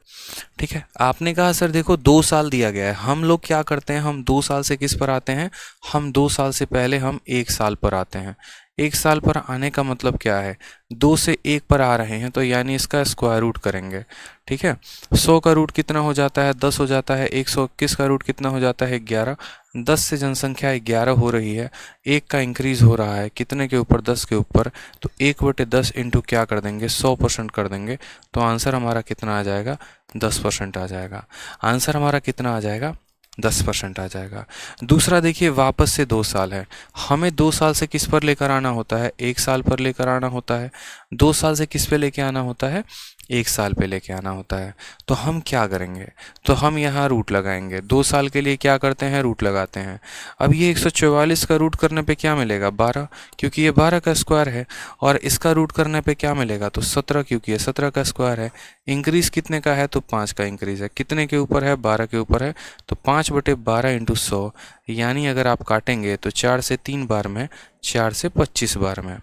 ठीक है, आपने कहा सर देखो 2 साल दिया गया है। हम लोग क्या करते हैं, हम 2 साल से किस पर आते हैं, हम 2 साल से पहले हम 1 साल पर आते हैं। 1 साल पर आने का मतलब क्या है, 2 से 1 पर आ रहे हैं तो यानी इसका स्क्वायर रूट करेंगे। ठीक है, 100 का रूट कितना हो जाता है, 10 हो जाता है। 121 का रूट कितना हो जाता है, 11। 10 से जनसंख्या 11 हो रही है, 1 का इंक्रीज हो रहा है कितने के ऊपर, 10 के ऊपर। तो 1/10 इंटू क्या कर देंगे, 100% कर देंगे। तो आंसर हमारा कितना आ जाएगा, 10% आ जाएगा। आंसर हमारा कितना आ जाएगा, 10% आ जाएगा। दूसरा देखिए, वापस से 2 साल है। हमें 2 साल से किस पर लेकर आना होता है, 1 साल पर लेकर आना होता है। 2 साल से किस पे लेके आना होता है, 1 साल पे लेके आना होता है। तो हम क्या करेंगे, तो हम यहाँ रूट लगाएंगे। 2 साल के लिए क्या करते हैं, रूट लगाते हैं। अब ये 144 का रूट करने पे क्या मिलेगा, 12, क्योंकि ये 12 का स्क्वायर है। और इसका रूट करने पे क्या मिलेगा, तो 17, क्योंकि ये 17 का स्क्वायर है। इंक्रीज कितने का है, तो 5 का इंक्रीज है। कितने के ऊपर है, 12 के ऊपर है। तो 5/12 इंटू 100, यानी अगर आप काटेंगे तो 4 से 3 बार में, 4 से 25 बार में।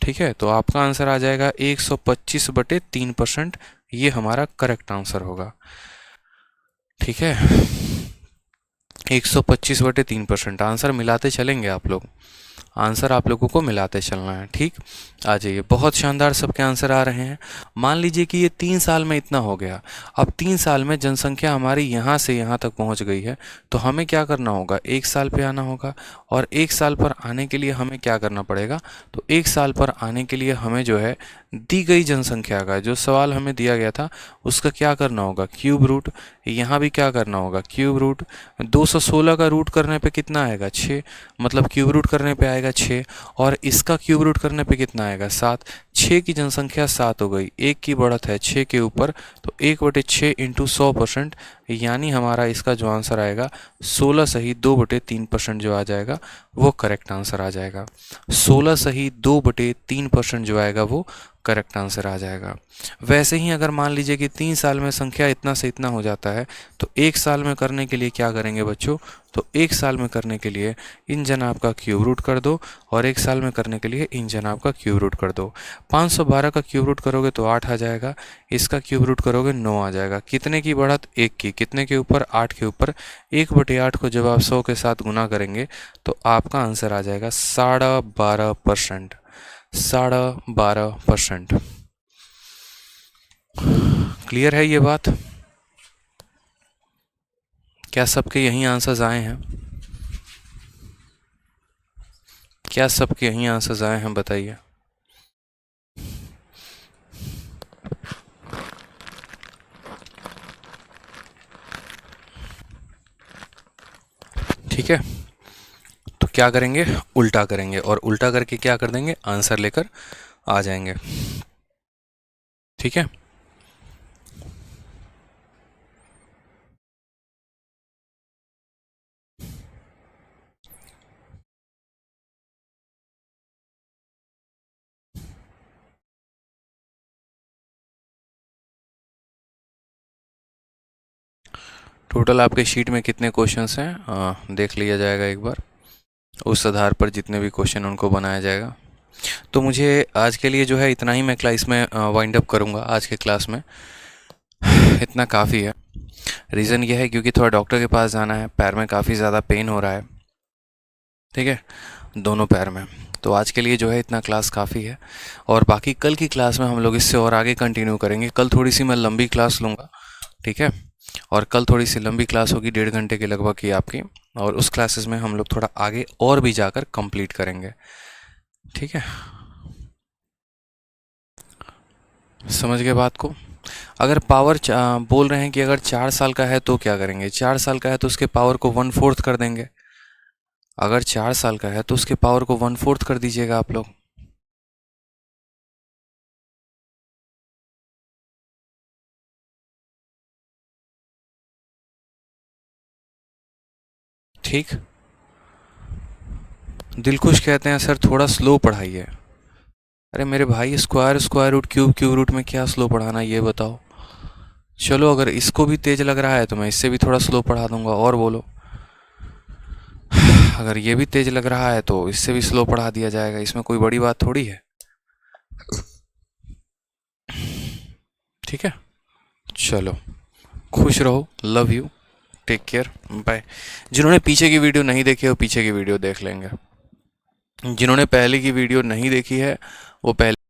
ठीक है, तो आपका आंसर आ जाएगा 125/3%। ये हमारा करेक्ट आंसर होगा। ठीक है, 125/3%। आंसर मिलाते चलेंगे आप लोग, आंसर आप लोगों को मिलाते चलना है। ठीक, आ जाइए। बहुत शानदार सबके आंसर आ रहे हैं। मान लीजिए कि ये 3 साल में इतना हो गया। अब 3 साल में जनसंख्या हमारी यहाँ से यहाँ तक पहुँच गई है। तो हमें क्या करना होगा, 1 साल पे आना होगा। और 1 साल पर आने के लिए हमें क्या करना पड़ेगा, तो 1 साल पर आने के लिए हमें जो है दी गई जनसंख्या का जो सवाल हमें दिया गया था उसका क्या करना होगा, क्यूब रूट। यहाँ भी क्या करना होगा, क्यूब रूट। 216 का रूट करने पे कितना आएगा, 6, मतलब क्यूब रूट करने पे आएगा 6। और इसका क्यूब रूट करने पे कितना आएगा, 7। 6 की जनसंख्या 7 हो गई, 1 की बढ़त है 6 के ऊपर। तो 1/6 इंटू 100%, यानी हमारा इसका जो आंसर आएगा 16 सही 2/3% जो आ जाएगा वो करेक्ट आंसर आ जाएगा। 16 सही 2/3% जो आएगा वो करेक्ट आंसर आ जाएगा। वैसे ही अगर मान लीजिए कि 3 साल में संख्या इतना से इतना हो जाता है तो 1 साल में करने के लिए क्या करेंगे बच्चों, तो 1 साल में करने के लिए इन जनाब का क्यूब रूट कर दो और 1 साल में करने के लिए इन जनाब का क्यूब रूट कर दो। 512 का क्यूब रूट करोगे तो 8 आ जाएगा, इसका क्यूब रूट करोगे 9 आ जाएगा। कितने की बढ़त, 1 की। कितने के ऊपर, 8 के ऊपर। 1/8 को जब आप 100 के साथ गुना करेंगे तो आपका आंसर आ जाएगा 12.5%। 12.5%। क्लियर है ये बात, क्या सबके यही आंसर्स आए हैं, क्या सबके यही आंसर्स आए हैं, बताइए। ठीक है, तो क्या करेंगे, उल्टा करेंगे और उल्टा करके क्या कर देंगे, आंसर लेकर आ जाएंगे। ठीक है, टोटल आपके शीट में कितने क्वेश्चंस हैं देख लिया जाएगा एक बार, उस आधार पर जितने भी क्वेश्चन उनको बनाया जाएगा। तो मुझे आज के लिए जो है इतना ही मैं क्लास में वाइंड अप करूँगा आज के क्लास में। इतना काफ़ी है। रीज़न यह है क्योंकि थोड़ा डॉक्टर के पास जाना है, पैर में काफ़ी ज़्यादा पेन हो रहा है। ठीक है, दोनों पैर में। तो आज के लिए जो है इतना क्लास काफ़ी है और बाकी कल की क्लास में हम लोग इससे और आगे कंटिन्यू करेंगे। कल थोड़ी सी मैं लंबी क्लास लूँगा। ठीक है, और कल थोड़ी सी लंबी क्लास होगी, 1.5 घंटे के लगभग की आपकी। और उस क्लासेस में हम लोग थोड़ा आगे और भी जाकर कंप्लीट करेंगे। ठीक है, समझ गए बात को। अगर पावर बोल रहे हैं कि अगर 4 साल का है तो क्या करेंगे, 4 साल का है तो उसके पावर को 1/4 कर देंगे। अगर 4 साल का है तो उसके पावर को 1/4 कर दीजिएगा आप लोग। ठीक। दिलखुश कहते हैं सर थोड़ा स्लो पढ़ाइए। अरे मेरे भाई, square square root cube cube root में क्या स्लो पढ़ाना, ये बताओ। चलो अगर इसको भी तेज लग रहा है तो मैं इससे भी थोड़ा स्लो पढ़ा दूंगा, और बोलो। अगर ये भी तेज लग रहा है तो इससे भी स्लो पढ़ा दिया जाएगा, इसमें कोई बड़ी बात थोड़ी है। ठीक है, चलो, खुश रहो, love you, take care, bye. जिन्होंने पीछे की वीडियो नहीं देखी है वो पीछे की वीडियो देख लेंगे, जिन्होंने पहले की वीडियो नहीं देखी है वो पहले